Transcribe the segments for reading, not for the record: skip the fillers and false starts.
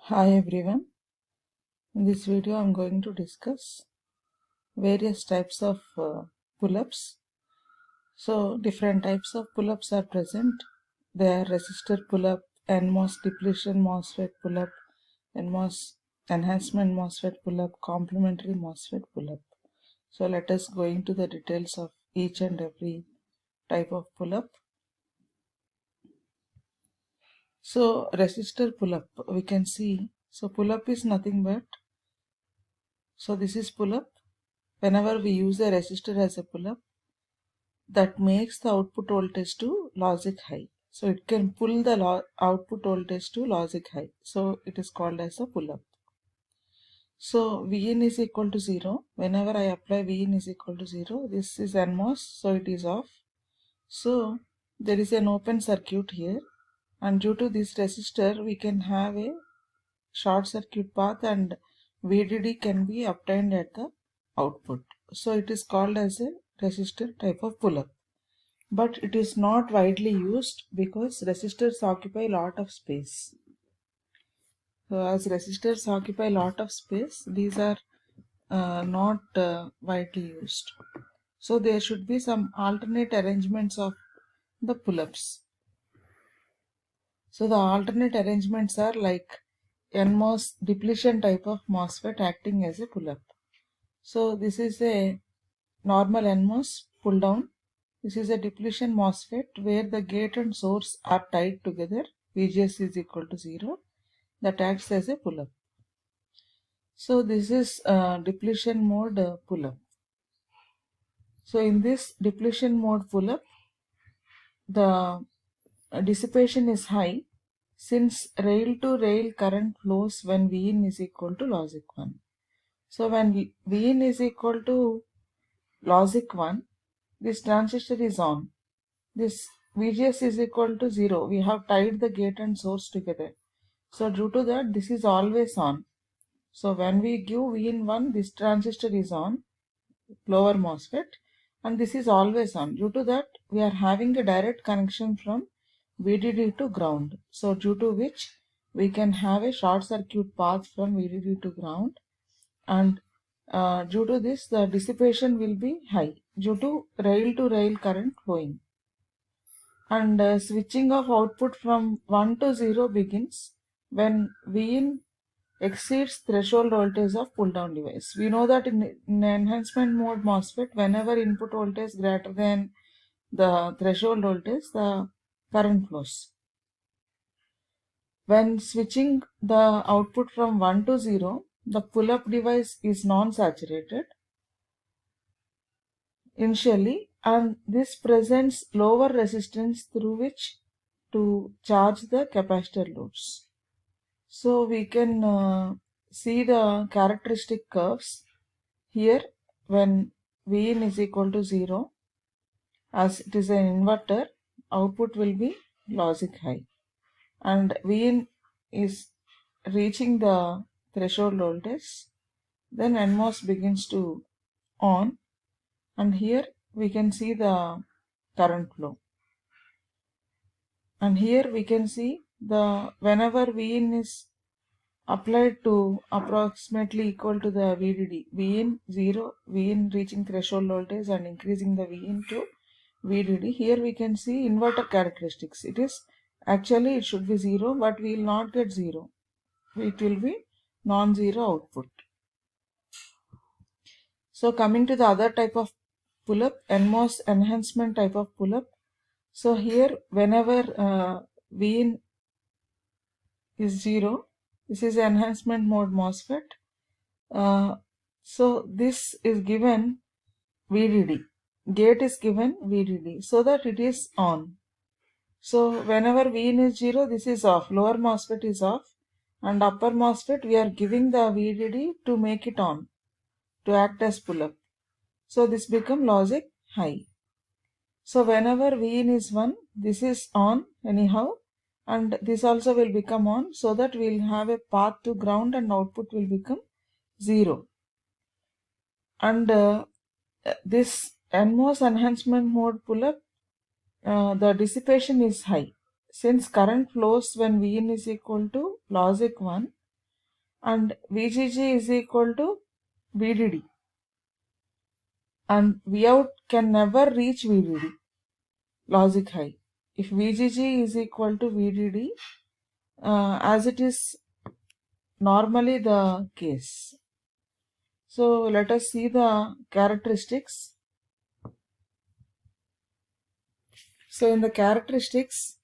Hi everyone. In this video I'm going to discuss various types of pull-ups. So different types of pull-ups are present. They are resistor pull-up, NMOS depletion MOSFET pull-up, NMOS enhancement MOSFET pull-up, complementary MOSFET pull-up. So let us go into the details of each and every type of pull-up. So resistor pull-up, we can see. So pull-up is nothing but, so this is pull-up. Whenever we use a resistor as a pull-up, that makes the output voltage to logic high. So it can pull the output voltage to logic high. So it is called as a pull-up. So Vin is equal to 0. Whenever I apply Vin is equal to 0, this is NMOS, so it is off. So there is an open circuit here, and due to this resistor we can have a short circuit path and VDD can be obtained at the output. So it is called as a resistor type of pull-up. But it is not widely used because resistors occupy a lot of space. So as resistors occupy a lot of space, these are not widely used. So there should be some alternate arrangements of the pull-ups. So the alternate arrangements are like NMOS depletion type of MOSFET acting as a pull-up. So this is a normal NMOS pull down. This is a depletion MOSFET where the gate and source are tied together. VGS is equal to 0. That acts as a pull-up. So this is depletion mode pull-up. So in this depletion mode pull-up, the dissipation is high since rail to rail current flows when Vin is equal to logic 1. So when Vin is equal to logic 1, this transistor is on. This VGS is equal to 0. We have tied the gate and source together. So due to that, this is always on. So when we give Vin 1, this transistor is on, lower MOSFET, and this is always on. Due to that, we are having a direct connection from VDD to ground. So due to which we can have a short circuit path from VDD to ground, and due to this the dissipation will be high due to rail current flowing. And switching of output from 1 to 0 begins when Vin exceeds threshold voltage of pull down device. We know that in enhancement mode MOSFET, whenever input voltage greater than the threshold voltage, the current flows. When switching the output from 1 to 0, the pull-up device is non-saturated initially, and this presents lower resistance through which to charge the capacitor loads. So we can see the characteristic curves here. When Vin is equal to 0, as it is an inverter, output will be logic high, and Vin is reaching the threshold voltage, then NMOS begins to on, and here we can see the current flow, and here we can see the whenever Vin is applied to approximately equal to the VDD, Vin 0, Vin reaching threshold voltage and increasing the Vin to VDD. Here we can see inverter characteristics. It is actually it should be 0, but we will not get 0. It will be non-zero output. So coming to the other type of pull-up, NMOS enhancement type of pull-up. So here whenever Vin is 0, this is enhancement mode MOSFET. So this is given VDD. Gate is given VDD so that it is on. So whenever Vin is 0, this is off. Lower MOSFET is off, and upper MOSFET we are giving the VDD to make it on, to act as pull-up. So this become logic high. So whenever Vin is 1, this is on anyhow, and this also will become on, so that we will have a path to ground and output will become 0. And this NMOS enhancement mode pull-up, the dissipation is high. Since current flows when Vin is equal to logic 1, and VGG is equal to VDD, and Vout can never reach VDD, logic high, if VGG is equal to VDD, as it is normally the case. So let us see the characteristics. So in the characteristics,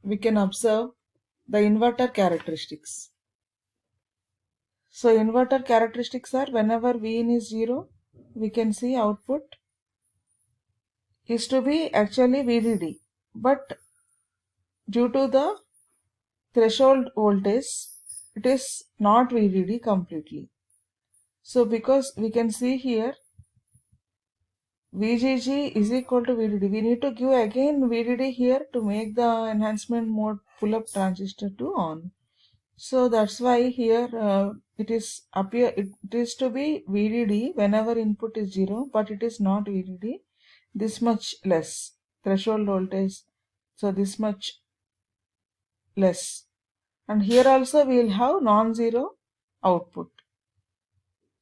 we can observe the inverter characteristics. So inverter characteristics are, whenever Vin is 0, we can see output is to be actually VDD, but due to the threshold voltage, it is not VDD completely. So because we can see here VGG is equal to VDD, we need to give again VDD here to make the enhancement mode pull-up transistor to on. So that's why here it is to be VDD whenever input is 0, but it is not VDD, this much less threshold voltage, so this much less, and here also we will have non-zero output.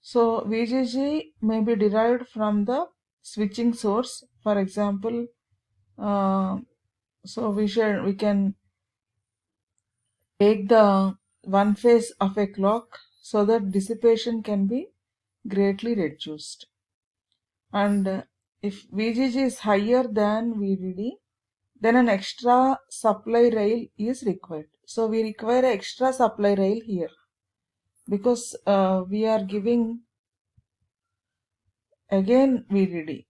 So VGG may be derived from the switching source. For example, so we can take the one phase of a clock so that dissipation can be greatly reduced. And if VGG is higher than VDD, then an extra supply rail is required. So we require an extra supply rail here, because we are giving again VDD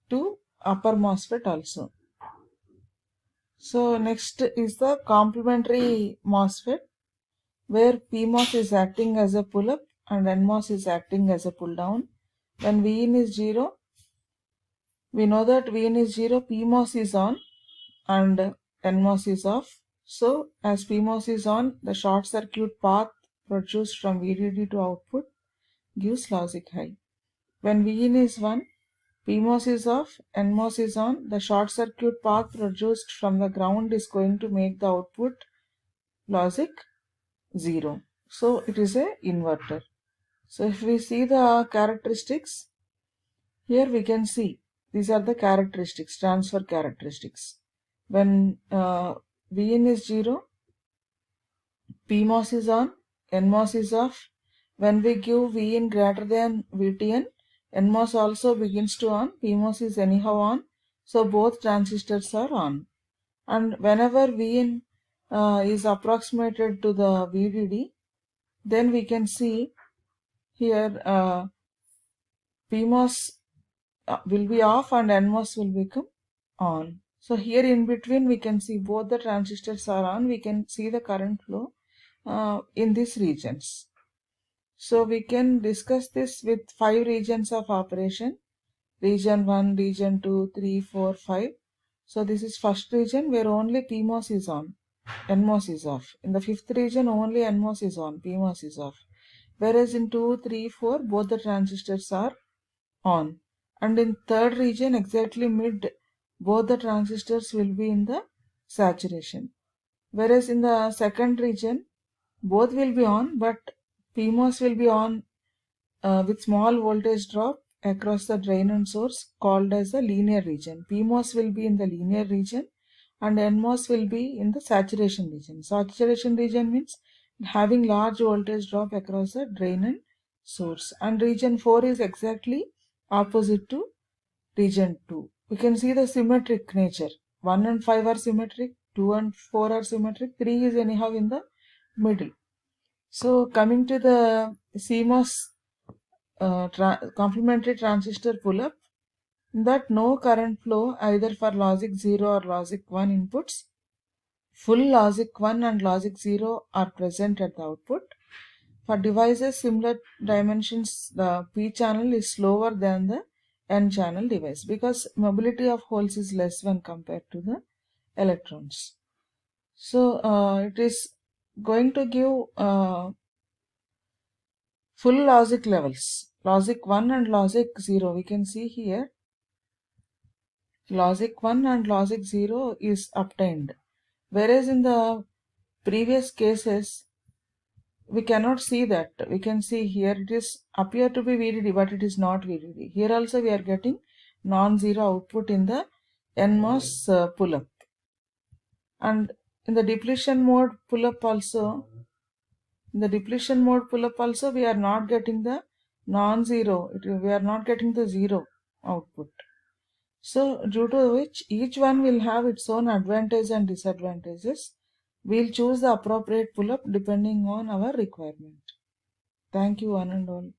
to upper MOSFET also. So next is the complementary MOSFET, where PMOS is acting as a pull-up and NMOS is acting as a pull-down. When Vin is 0, we know that Vin is 0, PMOS is on and NMOS is off. So as PMOS is on, the short circuit path produced from VDD to output gives logic high. When Vin is 1, PMOS is off, NMOS is on, the short circuit path produced from the ground is going to make the output logic 0. So it is a inverter. So if we see the characteristics, here we can see these are the characteristics, transfer characteristics. When Vin is 0, PMOS is on, NMOS is off. When we give Vin greater than VTN, NMOS also begins to on, PMOS is anyhow on, so both transistors are on. And whenever Vin is approximated to the VDD, then we can see here PMOS will be off and NMOS will become on. So here in between we can see both the transistors are on, we can see the current flow in these regions. So we can discuss this with 5 regions of operation: region 1, region 2, 3, 4, 5. So this is first region where only PMOS is on, NMOS is off. In the 5th region only NMOS is on, PMOS is off. Whereas in 2, 3, 4 both the transistors are on. And in 3rd region, exactly mid, both the transistors will be in the saturation. Whereas in the 2nd region, both will be on, but PMOS will be on with small voltage drop across the drain and source, called as the linear region. PMOS will be in the linear region and NMOS will be in the saturation region. Saturation region means having large voltage drop across the drain and source. And region 4 is exactly opposite to region 2. We can see the symmetric nature. 1 and 5 are symmetric, 2 and 4 are symmetric, 3 is anyhow in the middle. So coming to the CMOS complementary transistor pull-up, that no current flow either for logic 0 or logic 1 inputs. Full logic 1 and logic 0 are present at the output. For devices similar dimensions, the P channel is slower than the N channel device because mobility of holes is less when compared to the electrons. So it is going to give full logic levels, logic 1 and logic 0. We can see here logic 1 and logic 0 is obtained, whereas in the previous cases we cannot see that. We can see here it is appear to be VDD, but it is not VDD. Here also we are getting non-zero output in the NMOS pull-up. And in the depletion mode pull-up also, we are not getting the non-zero. We are not getting the zero output. So due to which each one will have its own advantage and disadvantages. We'll choose the appropriate pull-up depending on our requirement. Thank you one and all.